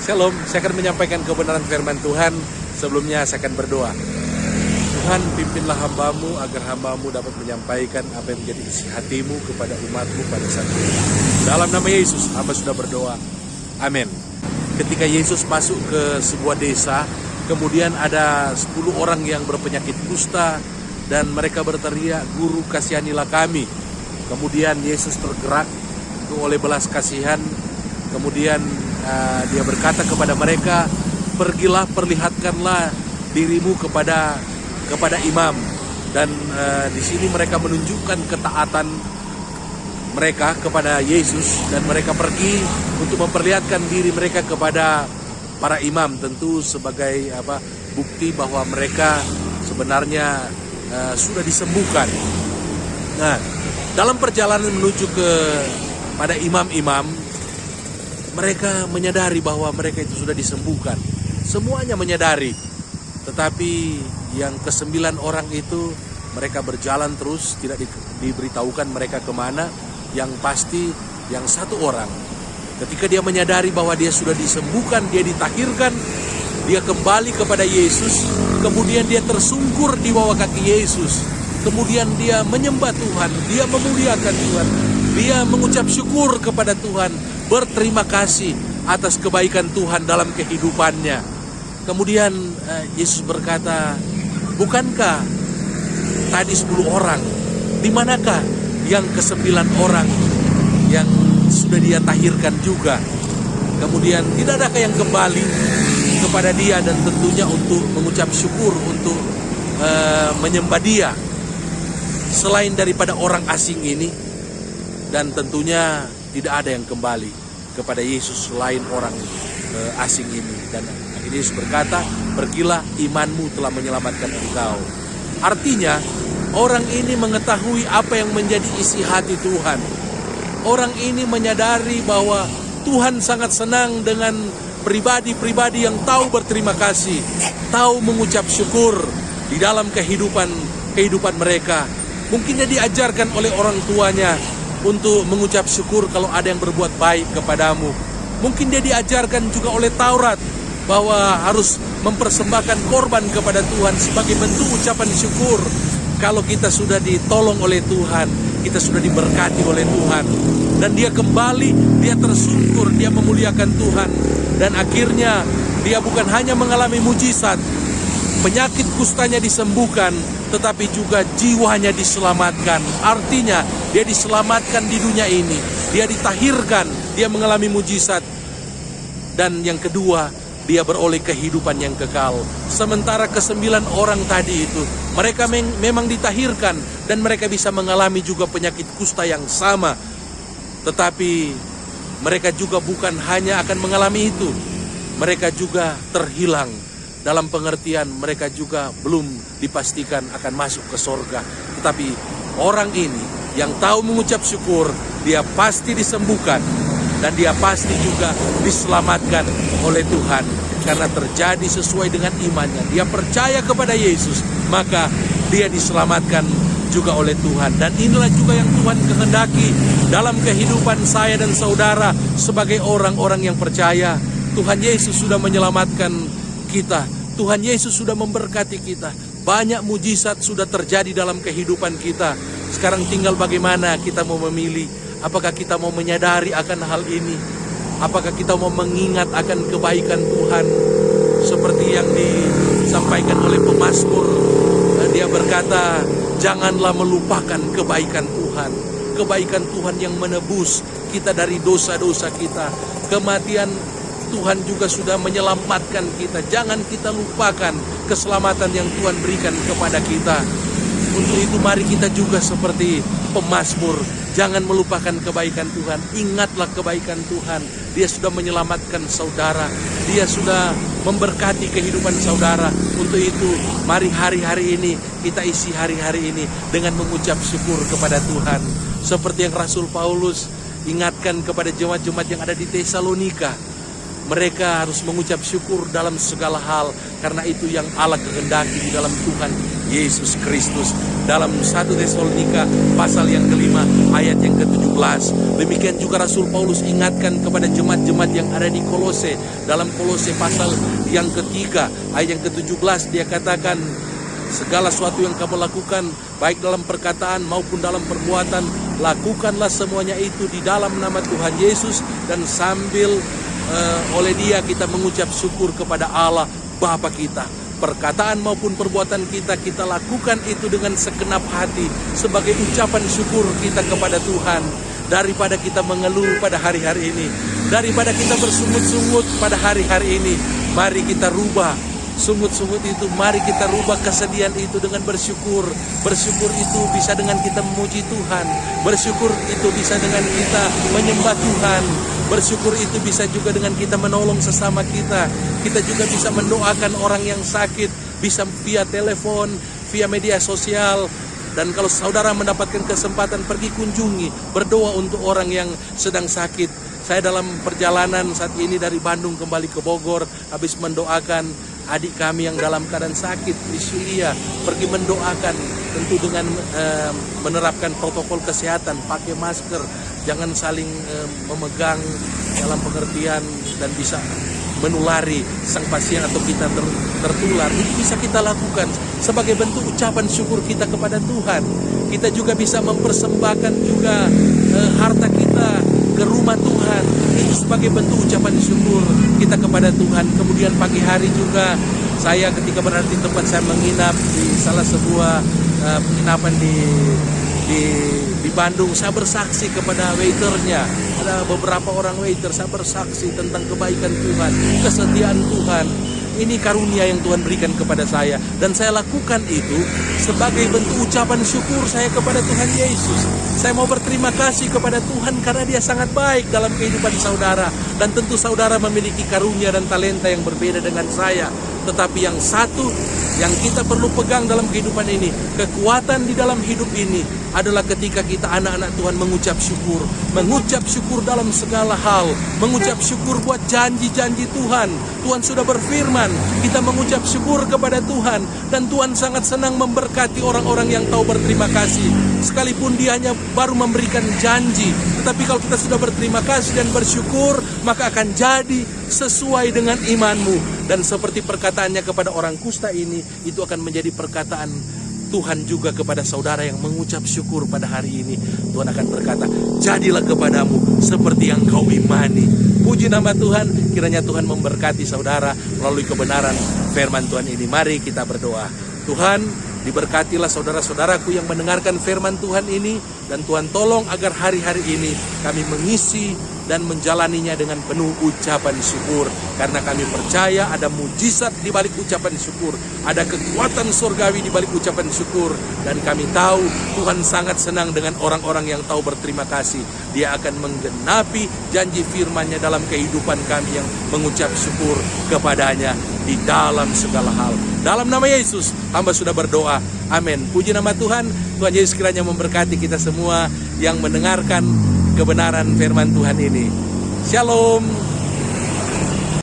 Shalom, saya akan menyampaikan kebenaran firman Tuhan. Sebelumnya saya akan berdoa. Tuhan, pimpinlah hamba-Mu agar hamba-Mu dapat menyampaikan apa yang menjadi isi hati-Mu kepada umat-Mu pada saat ini. Dalam nama Yesus, hamba sudah berdoa. Amin. Ketika Yesus masuk ke sebuah desa, kemudian ada 10 orang yang berpenyakit kusta dan mereka berteriak, "Guru, kasihanilah kami." Kemudian Yesus tergerak oleh belas kasihan. Kemudian dia berkata kepada mereka, "Pergilah, perlihatkanlah dirimu kepada imam." Dan di sini mereka menunjukkan ketaatan mereka kepada Yesus, dan mereka pergi untuk memperlihatkan diri mereka kepada para imam, tentu sebagai bukti bahwa mereka sebenarnya sudah disembuhkan. Nah, dalam perjalanan menuju pada imam-imam, mereka menyadari bahwa mereka itu sudah disembuhkan. Semuanya menyadari. Tetapi yang ke-9 orang itu mereka berjalan terus, tidak diberitahukan mereka kemana. Yang pasti yang 1 orang, ketika dia menyadari bahwa dia sudah disembuhkan, dia ditahirkan, dia kembali kepada Yesus. Kemudian dia tersungkur di bawah kaki Yesus. Kemudian dia menyembah Tuhan, dia memuliakan Tuhan, dia mengucap syukur kepada Tuhan, berterima kasih atas kebaikan Tuhan dalam kehidupannya. Kemudian Yesus berkata, "Bukankah tadi 10 orang? Di manakah yang ke-9 orang yang sudah dia tahirkan juga?" Kemudian tidak adakah yang kembali kepada dia dan tentunya untuk mengucap syukur, untuk menyembah dia selain daripada orang asing ini? Dan tentunya tidak ada yang kembali kepada Yesus selain orang asing ini. Dan akhirnya Yesus berkata, "Pergilah, imanmu telah menyelamatkan engkau." Artinya, orang ini mengetahui apa yang menjadi isi hati Tuhan. Orang ini menyadari bahwa Tuhan sangat senang dengan pribadi-pribadi yang tahu berterima kasih, tahu mengucap syukur di dalam kehidupan mereka. Mungkin dia diajarkan oleh orang tuanya untuk mengucap syukur kalau ada yang berbuat baik kepadamu. Mungkin dia diajarkan juga oleh Taurat bahwa harus mempersembahkan korban kepada Tuhan sebagai bentuk ucapan syukur. Kalau kita sudah ditolong oleh Tuhan, kita sudah diberkati oleh Tuhan. Dan dia kembali, dia tersungkur, dia memuliakan Tuhan. Dan akhirnya dia bukan hanya mengalami mujizat, penyakit kustanya disembuhkan, tetapi juga jiwanya diselamatkan. Artinya dia diselamatkan di dunia ini, dia ditahirkan, dia mengalami mujizat. Dan yang kedua, dia beroleh kehidupan yang kekal. Sementara ke-9 orang tadi itu, mereka memang ditahirkan dan mereka bisa mengalami juga penyakit kusta yang sama. Tetapi mereka juga bukan hanya akan mengalami itu, mereka juga terhilang. Dalam pengertian mereka juga belum dipastikan akan masuk ke sorga. Tetapi orang ini yang tahu mengucap syukur, dia pasti disembuhkan. Dan dia pasti juga diselamatkan oleh Tuhan. Karena terjadi sesuai dengan imannya. Dia percaya kepada Yesus, maka dia diselamatkan juga oleh Tuhan. Dan inilah juga yang Tuhan kehendaki dalam kehidupan saya dan saudara sebagai orang-orang yang percaya. Tuhan Yesus sudah menyelamatkan kita. Tuhan Yesus sudah memberkati kita. Banyak mujizat sudah terjadi dalam kehidupan kita. Sekarang tinggal bagaimana kita mau memilih. Apakah kita mau menyadari akan hal ini? Apakah kita mau mengingat akan kebaikan Tuhan? Seperti yang disampaikan oleh pemazmur. Dia berkata, "Janganlah melupakan kebaikan Tuhan." Kebaikan Tuhan yang menebus kita dari dosa-dosa kita. Kematian Tuhan juga sudah menyelamatkan kita. Jangan kita lupakan keselamatan yang Tuhan berikan kepada kita. Untuk itu mari kita juga seperti pemazmur, jangan melupakan kebaikan Tuhan. Ingatlah kebaikan Tuhan. Dia sudah menyelamatkan saudara. Dia sudah memberkati kehidupan saudara. Untuk itu mari hari-hari ini kita isi hari-hari ini dengan mengucap syukur kepada Tuhan. Seperti yang Rasul Paulus ingatkan kepada jemaat-jemaat yang ada di Tesalonika. Mereka harus mengucap syukur dalam segala hal, karena itu yang Allah kehendaki di dalam Tuhan Yesus Kristus. Dalam 1 Tesalonika pasal yang kelima ayat yang ke-17. Demikian juga Rasul Paulus ingatkan kepada jemaat-jemaat yang ada di Kolose. Dalam Kolose pasal yang ketiga ayat yang ke-17 dia katakan, segala sesuatu yang kamu lakukan, baik dalam perkataan maupun dalam perbuatan, lakukanlah semuanya itu di dalam nama Tuhan Yesus, dan sambil oleh Dia kita mengucap syukur kepada Allah Bapa kita. Perkataan maupun perbuatan kita lakukan itu dengan segenap hati sebagai ucapan syukur kita kepada Tuhan. Daripada kita mengeluh pada hari-hari ini, daripada kita bersungut-sungut pada hari-hari ini, mari kita rubah sungut-sungut itu, mari kita rubah kesedihan itu dengan bersyukur. Bersyukur itu bisa dengan kita memuji Tuhan. Bersyukur itu bisa dengan kita menyembah Tuhan. Bersyukur itu bisa juga dengan kita menolong sesama kita. Kita juga bisa mendoakan orang yang sakit, bisa via telepon, via media sosial. Dan kalau saudara mendapatkan kesempatan, pergi kunjungi, berdoa untuk orang yang sedang sakit. Saya dalam perjalanan saat ini dari Bandung kembali ke Bogor, habis mendoakan adik kami yang dalam keadaan sakit di Syria, pergi mendoakan tentu dengan menerapkan protokol kesehatan, pakai masker, jangan saling memegang dalam pengertian dan bisa menulari sang pasien atau kita tertular. Itu bisa kita lakukan sebagai bentuk ucapan syukur kita kepada Tuhan. Kita juga bisa mempersembahkan juga harta kita ke rumah Tuhan, itu sebagai bentuk ucapan syukur kita kepada Tuhan. Kemudian pagi hari juga saya ketika berada di tempat saya menginap di salah sebuah penginapan di Bandung, saya bersaksi kepada waiternya. Ada beberapa orang waiter, saya bersaksi tentang kebaikan Tuhan, kesetiaan Tuhan. Ini karunia yang Tuhan berikan kepada saya, dan saya lakukan itu sebagai bentuk ucapan syukur saya kepada Tuhan Yesus. Saya mau berterima kasih kepada Tuhan karena Dia sangat baik dalam kehidupan saudara, dan tentu saudara memiliki karunia dan talenta yang berbeda dengan saya. Tetapi yang satu yang kita perlu pegang dalam kehidupan ini, kekuatan di dalam hidup ini adalah ketika kita anak-anak Tuhan mengucap syukur. Mengucap syukur dalam segala hal. Mengucap syukur buat janji-janji Tuhan. Tuhan sudah berfirman, kita mengucap syukur kepada Tuhan. Dan Tuhan sangat senang memberkati orang-orang yang tahu berterima kasih. Sekalipun Dia hanya baru memberikan janji, tetapi kalau kita sudah berterima kasih dan bersyukur, maka akan jadi sesuai dengan imanmu. Dan seperti perkataannya kepada orang kusta ini, itu akan menjadi perkataan Tuhan juga kepada saudara yang mengucap syukur pada hari ini. Tuhan akan berkata, jadilah kepadamu seperti yang kau imani. Puji nama Tuhan, kiranya Tuhan memberkati saudara melalui kebenaran firman Tuhan ini. Mari kita berdoa. Tuhan, diberkatilah saudara-saudaraku yang mendengarkan firman Tuhan ini, dan Tuhan tolong agar hari-hari ini kami mengisi dan menjalaninya dengan penuh ucapan syukur, karena kami percaya ada mujizat di balik ucapan syukur, ada kekuatan surgawi di balik ucapan syukur, dan kami tahu Tuhan sangat senang dengan orang-orang yang tahu berterima kasih. Dia akan menggenapi janji firman-Nya dalam kehidupan kami yang mengucap syukur kepada-Nya di dalam segala hal. Dalam nama Yesus hamba sudah berdoa, amin. Puji nama Tuhan. Tuhan Yesus kiranya memberkati kita semua yang mendengarkan kebenaran firman Tuhan ini. Shalom.